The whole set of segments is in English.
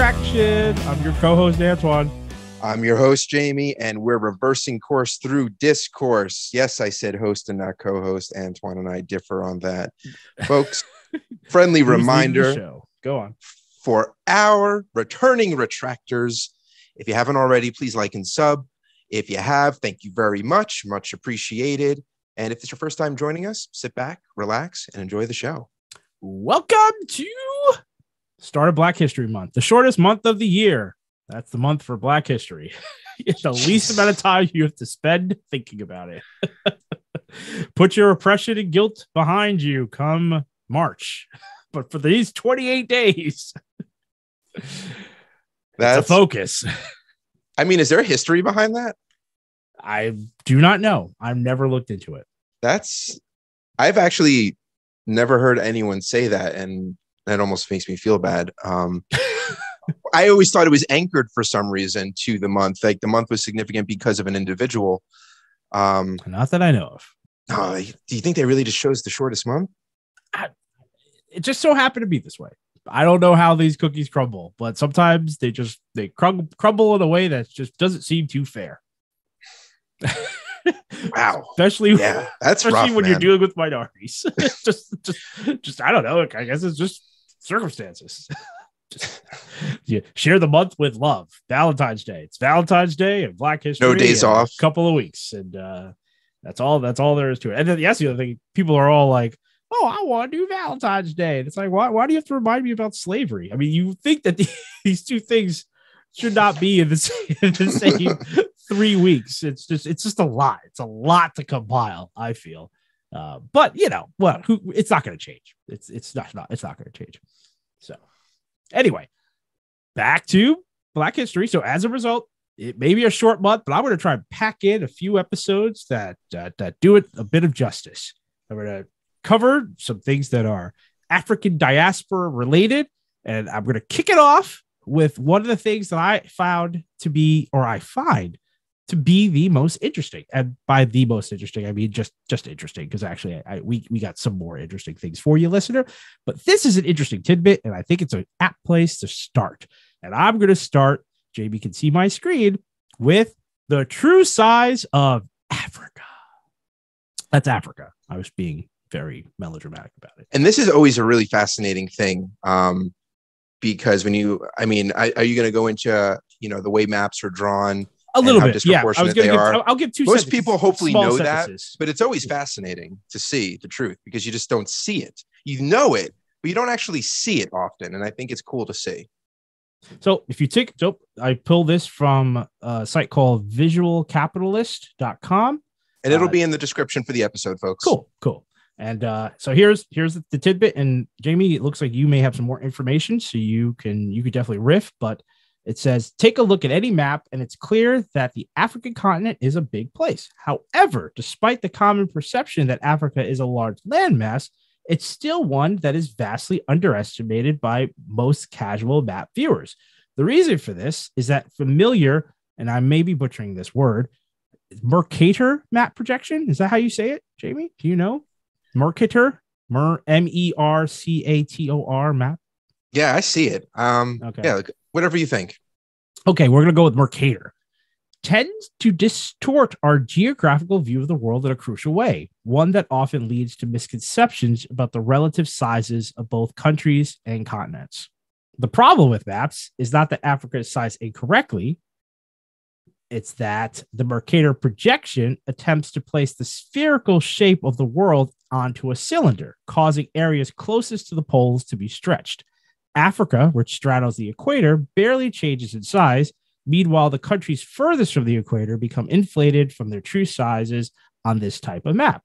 Retraction. I'm your co-host, Antoine. I'm your host, Jamie, and we're reversing course through discourse. Yes, I said host and not co-host. Antoine and I differ on that. Folks, friendly reminder show. Go on. For our returning retractors. If you haven't already, please like and sub. If you have, thank you very much. Much appreciated. And if it's your first time joining us, sit back, relax, and enjoy the show. Welcome to start of Black History Month, the shortest month of the year. That's the month for Black History. It's the least amount of time you have to spend thinking about it. Put your oppression and guilt behind you come March. But for these 28 days, that's a focus. I mean, is there a history behind that? I do not know. I've never looked into it. I've actually never heard anyone say that, and that almost makes me feel bad. I always thought it was anchored for some reason to the month. Like the month was significant because of an individual. Not that I know of. Do you think they really just chose the shortest month? It just so happened to be this way. I don't know how these cookies crumble, but sometimes they crumble in a way that just doesn't seem too fair. Wow. Especially that's rough, when you're dealing with minorities. just I don't know. I guess it's just circumstances. You share the month with love. Valentine's Day. It's Valentine's Day and Black History. No days off. A couple of weeks, and that's all there is to it. And then the other thing, people are all like, "Oh, I want to do Valentine's Day." And it's like, why do you have to remind me about slavery? I mean, you think that these two things should not be in the same 3 weeks. It's just a lot. It's a lot to compile, I feel. But it's not going to change. It's not going to change. So anyway, back to Black History. So as a result, it may be a short month, but I'm going to try and pack in a few episodes that do it a bit of justice. I'm going to cover some things that are African diaspora related, and I'm going to kick it off with one of the things that I find to be the most interesting. And by the most interesting, I mean just interesting, because actually we got some more interesting things for you, listener. But this is an interesting tidbit, and I think it's an apt place to start. And I'm going to start, Jamie can see my screen, with the true size of Africa. That's Africa. I was being very melodramatic about it. And this is always a really fascinating thing, because are you going to go into, the way maps are drawn? A little bit, yeah. I'll give two. Most people hopefully know sentences. that, but it's always fascinating to see the truth because you just don't see it. You know it, but you don't actually see it often, and I think it's cool to see. So if you I pull this from a site called visualcapitalist.com. And it'll be in the description for the episode, folks. Cool. And so here's the tidbit. And Jamie, it looks like you may have some more information, so you could definitely riff, but it says, take a look at any map, and it's clear that the African continent is a big place. However, despite the common perception that Africa is a large landmass, it's still one that is vastly underestimated by most casual map viewers. The reason for this is that familiar, and I may be butchering this word, Mercator map projection. Is that how you say it, Jamie? Do you know? Mercator? Mercator map? Yeah, I see it. Okay. Yeah, whatever you think. Okay, we're going to go with Mercator. Tends to distort our geographical view of the world in a crucial way, one that often leads to misconceptions about the relative sizes of both countries and continents. The problem with maps is not that Africa is sized incorrectly. It's that the Mercator projection attempts to place the spherical shape of the world onto a cylinder, causing areas closest to the poles to be stretched. Africa, which straddles the equator, barely changes in size. Meanwhile, the countries furthest from the equator become inflated from their true sizes on this type of map.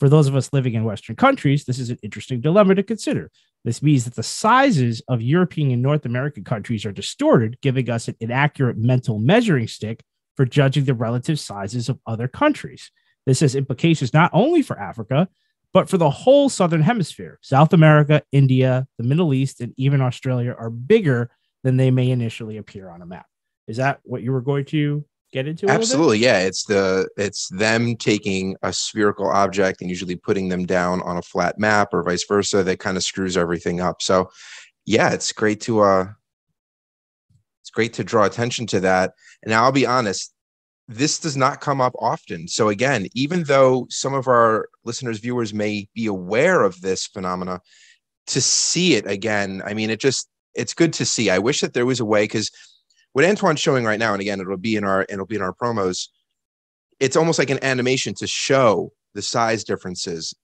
For those of us living in Western countries, this is an interesting dilemma to consider. This means that the sizes of European and North American countries are distorted, giving us an inaccurate mental measuring stick for judging the relative sizes of other countries. This has implications not only for Africa, but for the whole Southern Hemisphere. South America, India, the Middle East, and even Australia are bigger than they may initially appear on a map. Is that what you were going to get into? Absolutely. Yeah. It's them taking a spherical object and usually putting them down on a flat map or vice versa. That kind of screws everything up. So yeah, it's great to It's great to draw attention to that. And I'll be honest, this does not come up often. So again, even though some of our listeners, viewers may be aware of this phenomena, to see it again, I mean, it's good to see. I wish that there was a way, because what Antoine's showing right now, and again, it'll be in our promos, it's almost like an animation to show the size differences.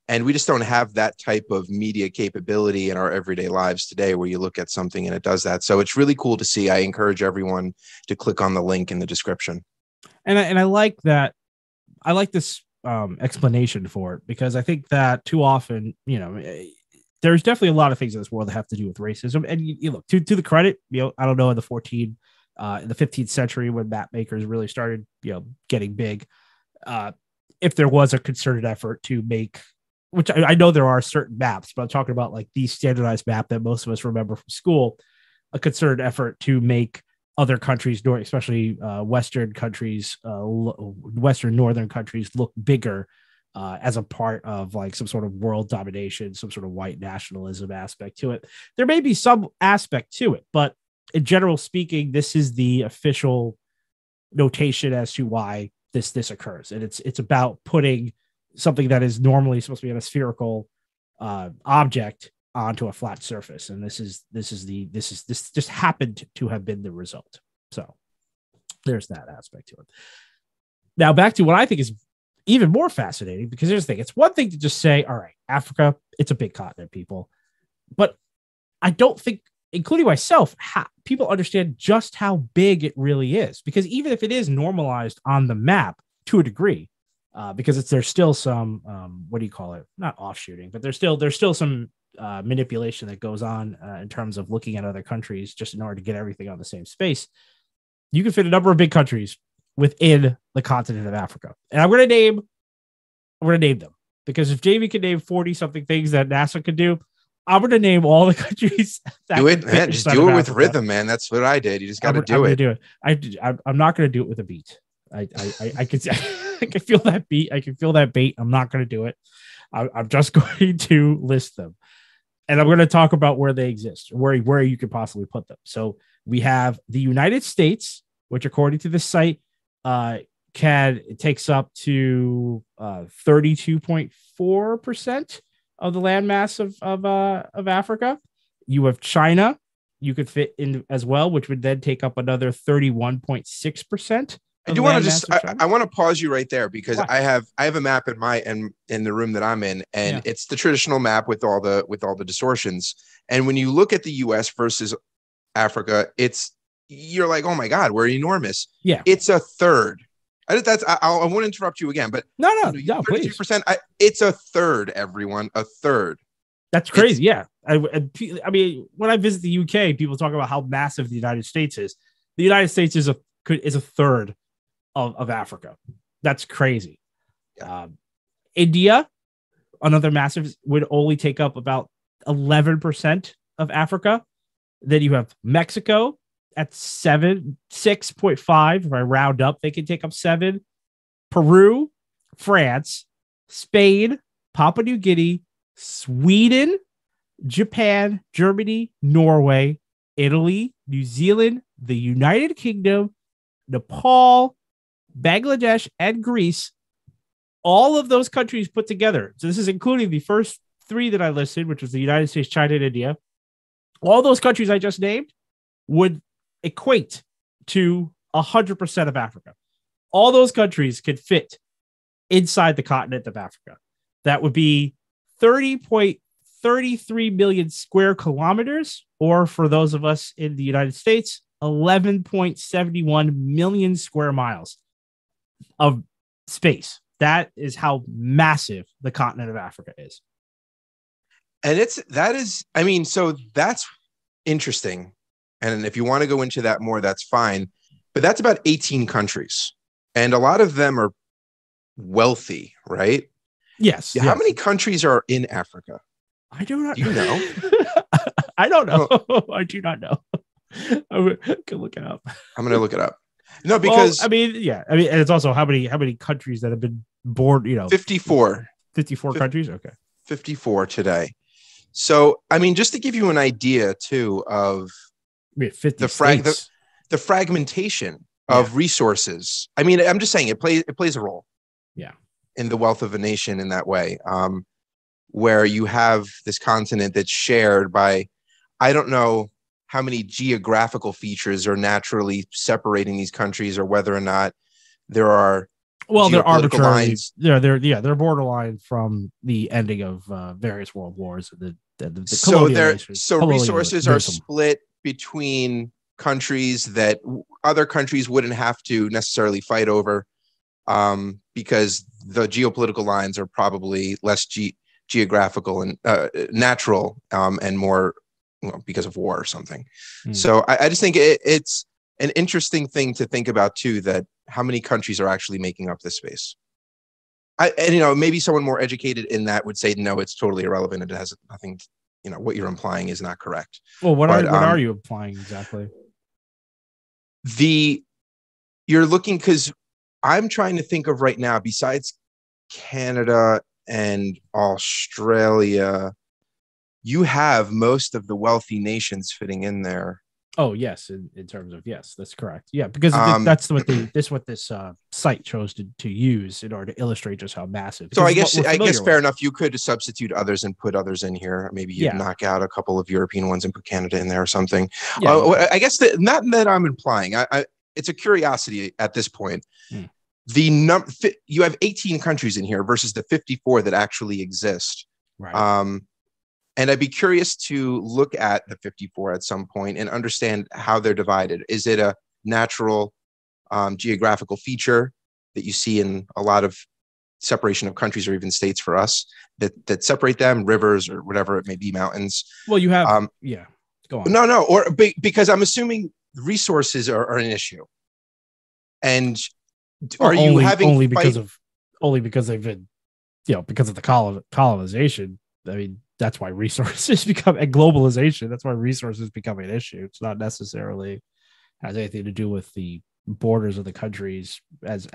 And we just don't have that type of media capability in our everyday lives today, where you look at something and it does that. So it's really cool to see. I encourage everyone to click on the link in the description. And I like that. I like this explanation for it, because I think that too often, there's definitely a lot of things in this world that have to do with racism. And you look, to the credit, I don't know, in the 15th century, when map makers really started, getting big, if there was a concerted effort to make, which I know there are certain maps, but I'm talking about like the standardized map that most of us remember from school, a concerted effort to make other countries, especially Western countries, Western northern countries, look bigger as a part of like some sort of world domination, some sort of white nationalism aspect to it. There may be some aspect to it, but in general speaking, this is the official notation as to why this occurs. And it's about putting something that is normally supposed to be on a spherical object onto a flat surface. And this just happened to have been the result. So there's that aspect to it. Now back to what I think is even more fascinating, because here's the thing. It's one thing to just say, all right, Africa, it's a big continent, people. But I don't think, including myself, people understand just how big it really is. Because even if it is normalized on the map to a degree, because there's still some, what do you call it? Not offshooting, but there's still some manipulation that goes on in terms of looking at other countries just in order to get everything on the same space. You can fit a number of big countries within the continent of Africa. And I'm going to name them, because if Jamie can name 40 something things that NASA could do, I'm going to name all the countries. Do it, man. Just do it with rhythm, man. That's what I did. You just got to do it. I'm not going to do it with a beat. I can feel that beat. I can feel that bait. I'm not going to do it. I'm just going to list them. And I'm going to talk about where they exist, where you could possibly put them. So we have the United States, which according to the site, it takes up to 32.4% of the landmass of Africa. You have China, you could fit in as well, which would then take up another 31.6%. I do want to just I want to pause you right there, because Why? I have a map in the room that I'm in, and it's the traditional map with all the distortions. And when you look at the US versus Africa, you're like, oh my God, we're enormous. Yeah. It's a third. I won't interrupt you again, but no, please. 32%. It's a third, everyone, a third. That's crazy. I mean, when I visit the UK, people talk about how massive the United States is. The United States is a third of Africa. That's crazy. Yeah. India, another massive, would only take up about 11% of Africa. Then you have Mexico at 6.5. If I round up, they can take up 7. Peru, France, Spain, Papua New Guinea, Sweden, Japan, Germany, Norway, Italy, New Zealand, the United Kingdom, Nepal, Bangladesh, and Greece. All of those countries put together. So this is including the first 3 that I listed, which was the United States, China, and India. All those countries I just named would equate to 100% of Africa. All those countries could fit inside the continent of Africa. That would be 30.33 million square kilometers, or for those of us in the United States, 11.71 million square miles of space. That is how massive the continent of Africa is. And so that's interesting. And if you want to go into that more, that's fine. But that's about 18 countries. And a lot of them are wealthy, right? Yes. How many countries are in Africa? I do not know. Do you know? I don't know. I do not know. I can look it up. I'm going to look it up. No, because and it's also how many countries that have been born, 54 countries. Okay. 54 today. So, I mean, just to give you an idea too of We had 50 the states. the fragmentation of resources. I mean, I'm just saying it plays a role. Yeah. In the wealth of a nation in that way, where you have this continent that's shared by, I don't know how many geographical features are naturally separating these countries, or whether or not there are they're arbitrary lines. They're borderline from the ending of various world wars and so resources are split between countries that other countries wouldn't have to necessarily fight over, because the geopolitical lines are probably less geographical and natural, and more because of war or something. So I just think it's an interesting thing to think about too, that how many countries are actually making up this space. And maybe someone more educated in that would say, no, it's totally irrelevant. It has nothing, what you're implying is not correct. Well, what are you implying exactly? You're looking, because I'm trying to think of right now, besides Canada and Australia, you have most of the wealthy nations fitting in there. Oh, yes. In terms of, yes, that's correct. Yeah, because that's what this site chose to use in order to illustrate just how massive. So I guess fair enough. You could substitute others and put others in here. Maybe you'd knock out a couple of European ones and put Canada in there or something. Yeah, I guess not that I'm implying. It's a curiosity at this point. You have 18 countries in here versus the 54 that actually exist. Right. And I'd be curious to look at the 54 at some point and understand how they're divided. Is it a natural geographical feature that you see in a lot of separation of countries or even states for us that separate them, rivers or whatever it may be, mountains? Well, you have, go on. No, or because I'm assuming resources are an issue. And are you having only because they've been, because of the colonization? I mean, that's why resources become, and globalization, that's why resources become an issue. It's not necessarily has anything to do with the borders of the countries, as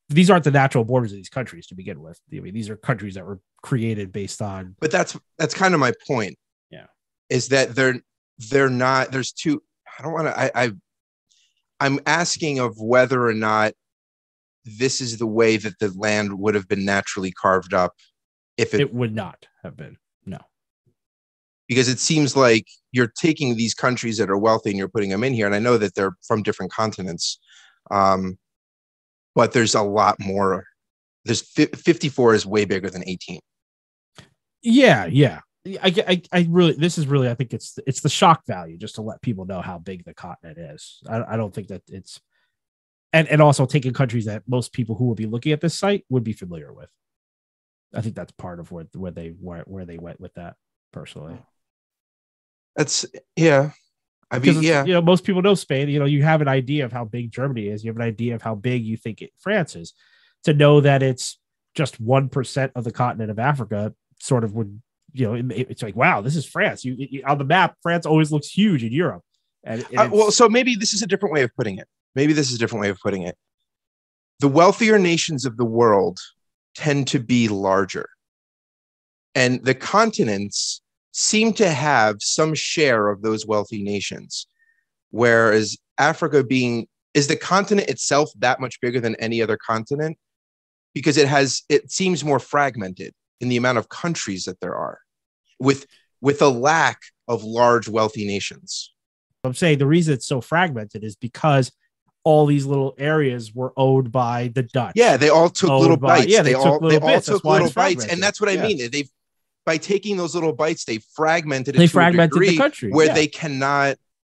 these aren't the natural borders of these countries to begin with. I mean, these are countries that were created based on. But that's kind of my point. Yeah, is that they're not. There's two. I don't want to. I'm asking of whether or not this is the way that the land would have been naturally carved up. If it would not have been. No. Because it seems like you're taking these countries that are wealthy and you're putting them in here. And I know that they're from different continents. But there's a lot more. There's 54 is way bigger than 18. Yeah. I really, I think it's the shock value, just to let people know how big the continent is. I don't think that it's, and also taking countries that most people who will be looking at this site would be familiar with. I think that's part of where they went with that, personally. That's I mean, most people know Spain. You have an idea of how big Germany is. You have an idea of how big you think France is. To know that it's just 1% of the continent of Africa, sort of would, it's like, wow, this is France. You on the map, France always looks huge in Europe. And so maybe this is a different way of putting it. The wealthier nations of the world tend to be larger, and the continents seem to have some share of those wealthy nations, whereas Africa is the continent itself that much bigger than any other continent, because it seems more fragmented in the amount of countries that there are, with a lack of large wealthy nations. I'm saying the reason it's so fragmented is because all these little areas were owned by the Dutch. Yeah, they all took little bites. They all took little bites, and that's what I mean. By taking those little bites, they fragmented it to a degree the country where they cannot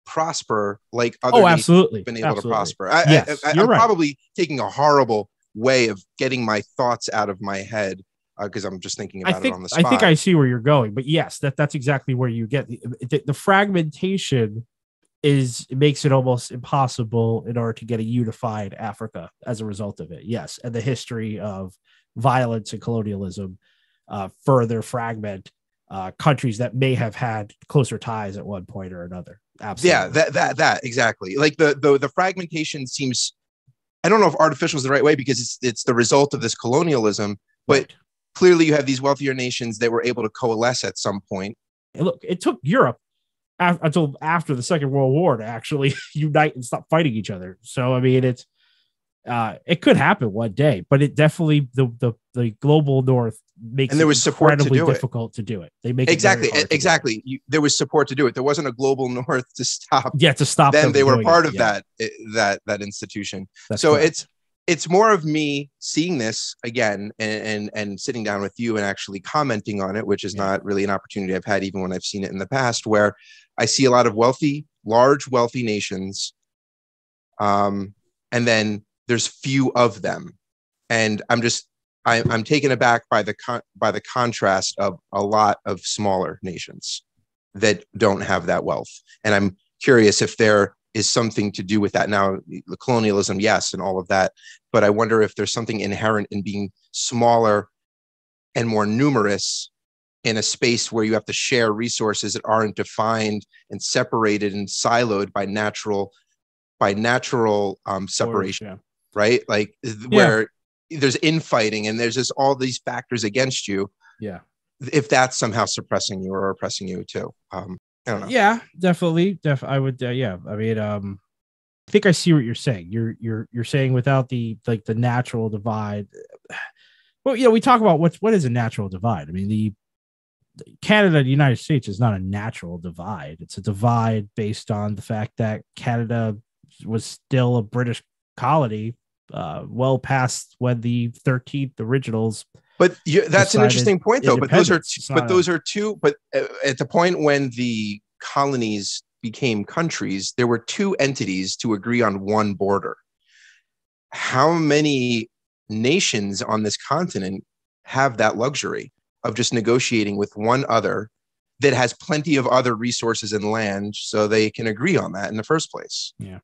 prosper like other nations have been able to prosper. I'm probably taking a horrible way of getting my thoughts out of my head, because I'm just thinking about it on the spot. I think I see where you're going, but yes, that's exactly where you get the fragmentation. It makes it almost impossible in order to get a unified Africa as a result of it. Yes. And the history of violence and colonialism further fragment countries that may have had closer ties at one point or another. Absolutely. Yeah, that exactly. Like the fragmentation seems, I don't know if artificial is the right way, because it's the result of this colonialism, but clearly you have these wealthier nations that were able to coalesce at some point. And look, it took Europe until after the Second World War to actually unite and stop fighting each other. So I mean, it could happen one day, but it definitely the global north makes and there was support to do difficult to do it. They make exactly. There was support to do it. There wasn't a global north to stop. Yeah, to stop them. them. They were part of that institution. That's so correct. it's more of me seeing this again and sitting down with you and actually commenting on it, which is not really an opportunity I've had even when I've seen it in the past, where I see a lot of large wealthy nations, and then there's few of them, and I'm taken aback by the contrast of a lot of smaller nations that don't have that wealth, and I'm curious if there is something to do with that. Now, the colonialism, yes, and all of that, but I wonder if there's something inherent in being smaller and more numerous in a space where you have to share resources that aren't defined and separated and siloed by natural separation, right? Like where there's infighting and there's just all these factors against you. Yeah. If that's somehow suppressing you or oppressing you too. I don't know. Yeah, definitely. I would. Yeah. I mean, I think I see what you're saying. You're saying without the natural divide. Well, we talk about what is a natural divide. I mean, the Canada, the United States is not a natural divide. It's a divide based on the fact that Canada was still a British colony, well past when the 13th originals. But that's an interesting point, though. But those are two. But at the point when the colonies became countries, there were two entities to agree on one border. How many nations on this continent have that luxury of just negotiating with one other that has plenty of other resources and land, so they can agree on that in the first place? Yeah.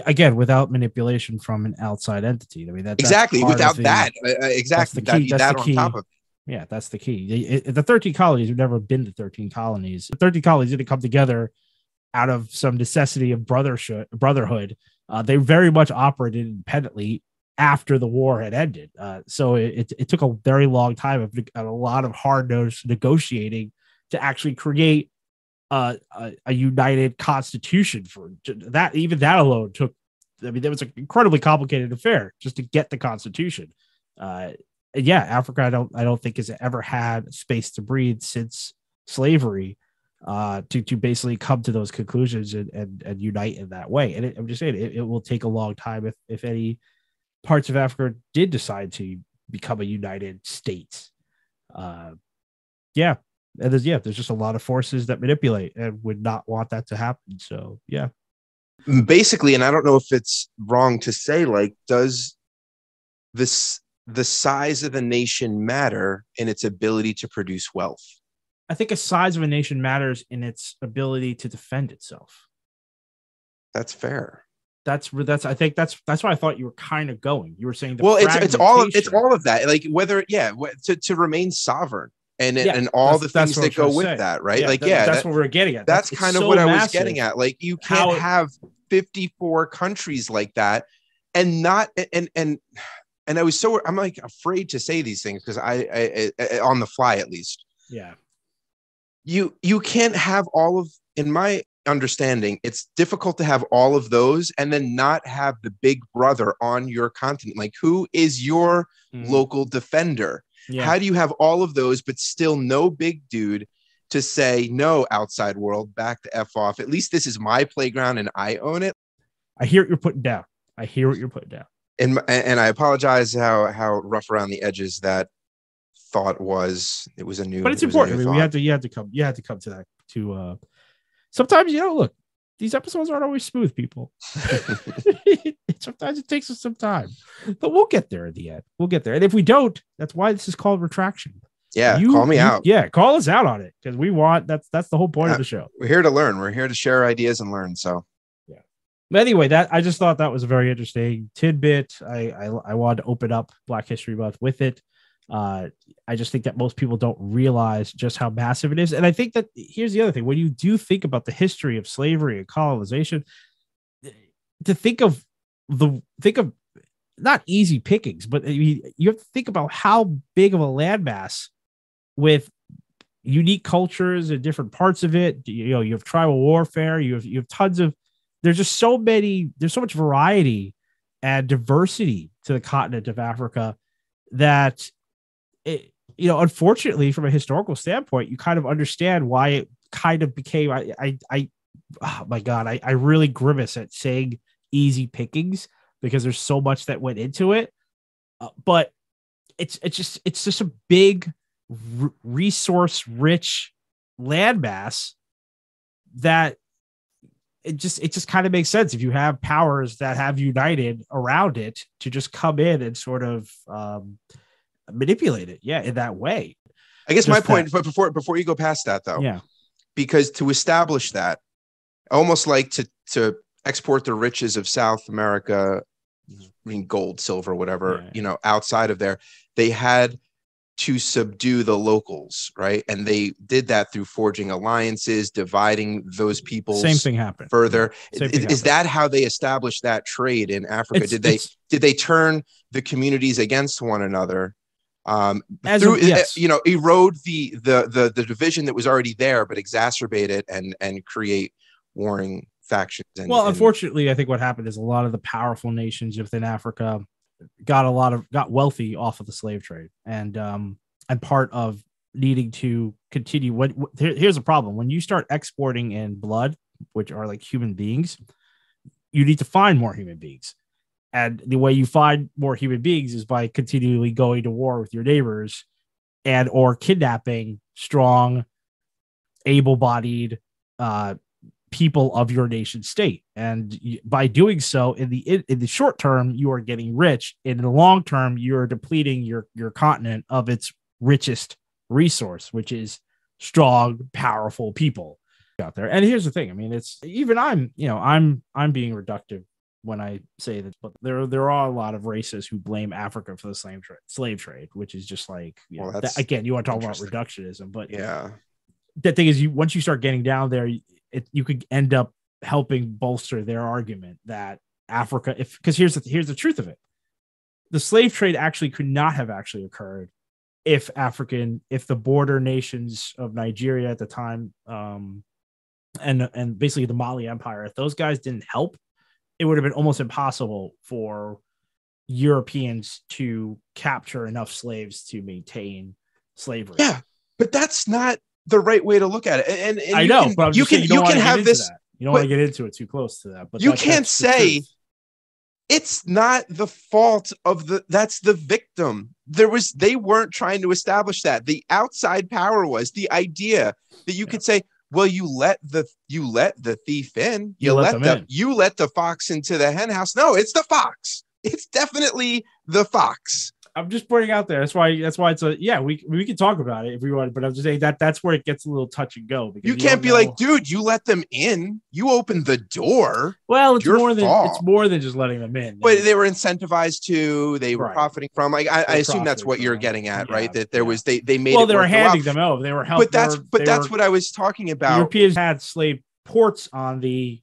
Again, without manipulation from an outside entity. I mean, exactly. Without that, exactly. That's the key. On top of. Yeah, that's the key. The 13 colonies have never been the 13 colonies. The 13 colonies didn't come together out of some necessity of brotherhood. They very much operated independently after the war had ended. So it took a very long time of a lot of hard-nosed negotiating to actually create a united constitution. For that, even that alone took. I mean, that was an incredibly complicated affair just to get the constitution. Africa, I don't think has ever had space to breathe since slavery, to basically come to those conclusions and unite in that way. And I'm just saying it will take a long time if any parts of Africa did decide to become a united state. And there's just a lot of forces that manipulate and would not want that to happen. So basically, and I don't know if it's wrong to say, like, does the size of the nation matter in its ability to produce wealth? I think a size of a nation matters in its ability to defend itself. That's fair. That's I think that's why I thought you were kind of going. You were saying it's all of that, like whether to remain sovereign and all the things that go with that, right? That's what we're getting at. That's kind of what I was getting at. Like, you can't have 54 countries like that and not and I was I'm like afraid to say these things because I on the fly, at least. Yeah. You can't have all of, in my understanding, it's difficult to have all of those and then not have the big brother on your continent. Like, who is your local defender? Yeah. How do you have all of those, but still no big dude to say, no, outside world, back to F off. At least this is my playground and I own it. I hear what you're putting down. And I apologize how rough around the edges that thought was. It was a new, but it's important. I mean, you had to come to that to sometimes, look, these episodes aren't always smooth, people. Sometimes it takes us some time, but we'll get there in the end. We'll get there. And if we don't, that's why this is called Retraction. Yeah. Call me out. Yeah. Call us out on it. Because that's the whole point of the show. We're here to learn. We're here to share ideas and learn. So yeah. But anyway, I just thought that was a very interesting tidbit. I wanted to open up Black History Month with it. I just think that most people don't realize just how massive it is. And I think that here's the other thing. When you do think about the history of slavery and colonization, to think of not easy pickings, but you have to think about how big of a landmass with unique cultures in different parts of it. You have tribal warfare. You have tons of. There's just so many. There's so much variety and diversity to the continent of Africa that it, unfortunately, from a historical standpoint, you kind of understand why it kind of became. Oh my God, I really grimace at saying easy pickings because there's so much that went into it. But it's just a big resource rich landmass that it just kind of makes sense if you have powers that have united around it to just come in and sort of manipulate it. Yeah, in that way. I guess Just my point, that- but before you go past that though, yeah, because to establish that, I almost like to export the riches of South America, I mean gold, silver, whatever, outside of there, they had to subdue the locals, right? And they did that through forging alliances, dividing those peoples. Same thing happened Further. Yeah, same thing Is happened. that how they established that trade in Africa? Did they turn the communities against one another? Yes. Erode the division that was already there, but exacerbate it and create warring factions. Unfortunately, I think what happened is a lot of the powerful nations within Africa got wealthy off of the slave trade, and part of needing to continue. Here's a problem: when you start exporting in blood, which are like human beings, you need to find more human beings. And the way you find more human beings is by continually going to war with your neighbors and or kidnapping strong, able-bodied people of your nation state. And by doing so, in the short term, you are getting rich. In the long term, you are depleting your continent of its richest resource, which is strong, powerful people out there. And here's the thing: I mean, it's even I'm being reductive when I say that, but there are a lot of racists who blame Africa for the slave trade, which is just like, again, you want to talk about reductionism, but yeah, the thing is, once you start getting down there, you could end up helping bolster their argument that Africa, because here's the truth of it: the slave trade actually could not have actually occurred if the border nations of Nigeria at the time, and basically the Mali Empire, if those guys didn't help, it would have been almost impossible for Europeans to capture enough slaves to maintain slavery. Yeah, but that's not the right way to look at it. And I know, but you can have this. That. You don't want to get into it too close to that. But you can't say it's not the fault of that's the victim. They weren't trying to establish that. The outside power was the idea that you could say, well, you let the thief in. You let the fox into the hen house. No, it's the fox. It's definitely the fox. I'm just pointing out there. That's why it's we can talk about it if we want, but I'm just saying that's where it gets a little touch and go. Because you can't be like, dude, you let them in. You opened the door. Well, it's more than just letting them in. But they were incentivized to. They were profiting from. Like I assume that's what you're getting at, right? That there was they made. Well, they were handing them over. They were helping. But that's what I was talking about. Europeans had slave ports on the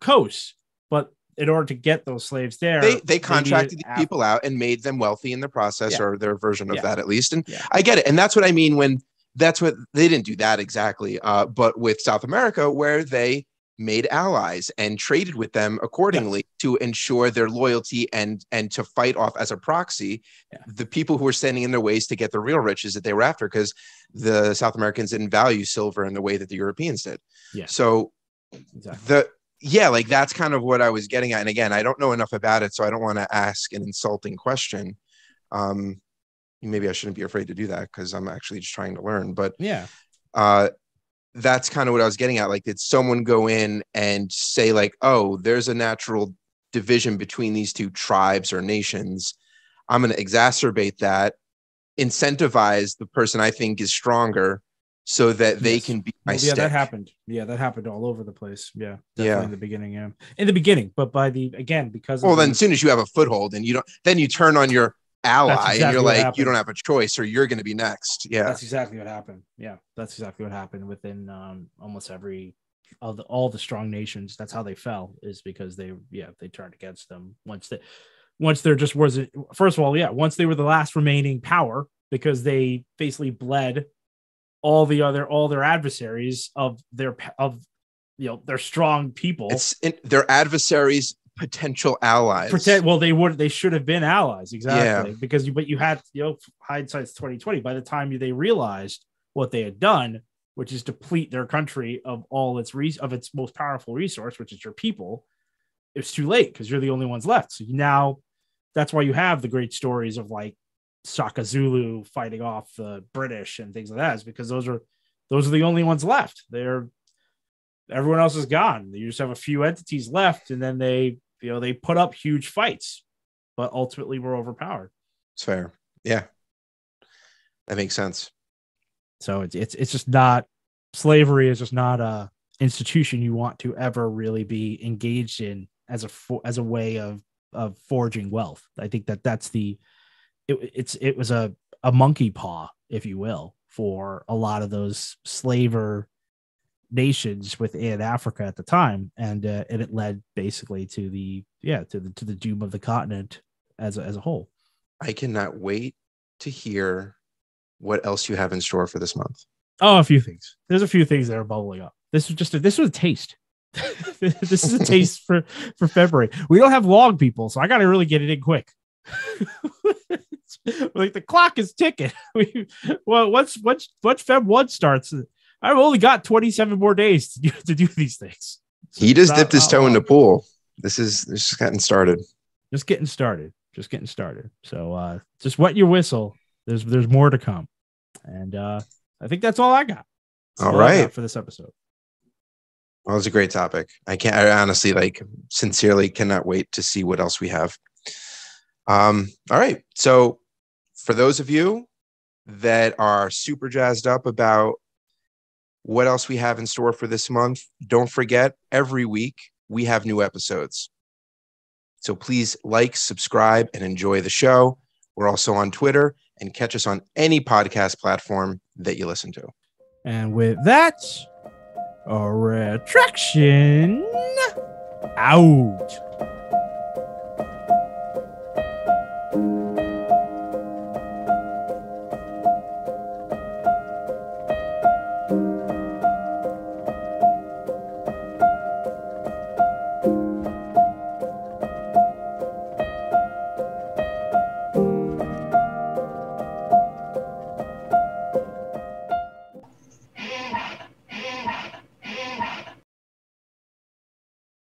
coast, but in order to get those slaves there, they contracted these people out and made them wealthy in the process, or their version of that at least. And I get it. And that's what I mean when that's what they didn't do that exactly. But with South America, where they made allies and traded with them accordingly to ensure their loyalty and to fight off as a proxy the people who were standing in their ways to get the real riches that they were after, because the South Americans didn't value silver in the way that the Europeans did. Yeah. So like that's kind of what I was getting at. And again, I don't know enough about it, so I don't want to ask an insulting question. Maybe I shouldn't be afraid to do that because I'm actually just trying to learn. But that's kind of what I was getting at. Like, did someone go in and say like, oh, there's a natural division between these two tribes or nations. I'm going to exacerbate that, incentivize the person I think is stronger, so that they can be my stick. That happened. Yeah, that happened all over the place. Yeah, definitely in the beginning. Yeah, in the beginning, but because then as soon as you have a foothold and then you turn on your ally and you're like, you don't have a choice, or you're going to be next. Yeah, that's exactly what happened. Yeah, that's exactly what happened within almost every all the strong nations. That's how they fell, is because they turned against them once there just wasn't. First of all, once they were the last remaining power, because they basically bled all their adversaries of their their strong people. Their adversaries, potential allies. They should have been allies, exactly. Yeah. But you had, hindsight's 2020. By the time they realized what they had done, which is deplete their country of all its most powerful resource, which is your people, it's too late because you're the only ones left. So now that's why you have the great stories of like Shaka Zulu fighting off the British and things like that, is because those are the only ones left. Everyone else is gone. You just have a few entities left, and then they put up huge fights, but ultimately were overpowered. It's fair. Yeah. That makes sense. So it's just not, slavery is just not a institution you want to ever really be engaged in as a way of forging wealth. I think that's it was a monkey paw, if you will, for a lot of those slaver nations within Africa at the time, and it led basically to the doom of the continent as a whole. I cannot wait to hear what else you have in store for this month. Oh, a few things. There's a few things that are bubbling up. This was a taste. This is a taste for February. We don't have long, people, so I got to really get it in quick. Like the clock is ticking. Once Feb 1 starts, I've only got 27 more days to do these things. So he just dipped his toe in the pool. This is just getting started. Just getting started. So just wet your whistle. There's more to come. And I think that's all I got. All right. For this episode. Well, it's a great topic. I honestly, sincerely cannot wait to see what else we have. All right. So for those of you that are super jazzed up about what else we have in store for this month, don't forget, every week we have new episodes. So please subscribe, and enjoy the show. We're also on Twitter, and catch us on any podcast platform that you listen to. And with that, a retraction out.